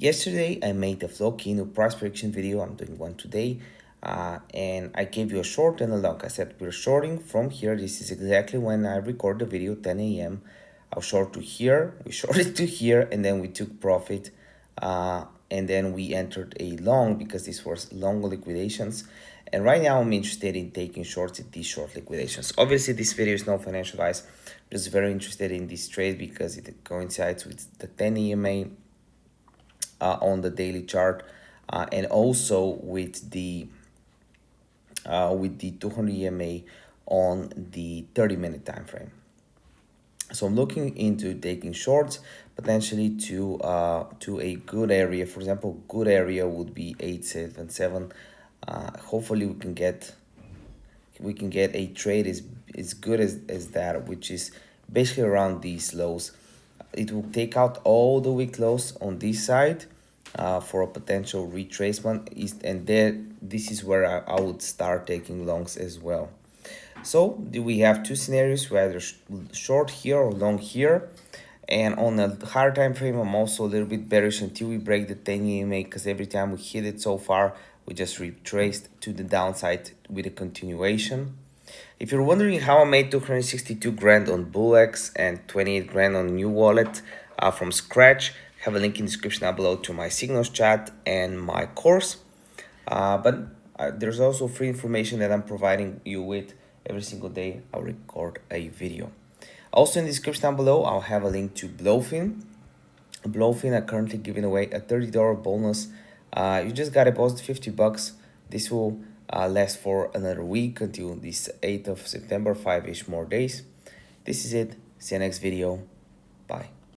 Yesterday I made a Floki Inu price prediction video. I'm doing one today, and I gave you a short and a long. I said we're shorting from here. This is exactly when I record the video, 10 a.m. I'll short to here, we shorted to here, and then we took profit, and then we entered a long because this was long liquidations. And right now I'm interested in taking shorts at these short liquidations. Obviously this video is no financial advice. I'm just very interested in this trade because it coincides with the 10 EMA on the daily chart, and also with the 200 EMA on the 30-minute time frame. So I'm looking into taking shorts potentially to a good area. For example, good area would be 877. Hopefully we can get a trade as good as that, which is basically around these lows. It will take out all the weak lows on this side for a potential retracement, and there this is where I would start taking longs as well. So we have two scenarios, whether short here or long here. And on a higher time frame, I'm also a little bit bearish until we break the 10 EMA, because every time we hit it so far, we just retraced to the downside with a continuation. If you're wondering how I made 262 grand on BloFin and 28 grand on New Wallet from scratch, I have a link in the description down below to my signals chat and my course. But there's also free information that I'm providing you with every single day. I'll record a video. Also in the description down below, I'll have a link to BloFin. BloFin are currently giving away a $30 bonus. You just gotta deposit 50 bucks. This will last for another week until this 8th of September, 5-ish more days. This is it. See you next video.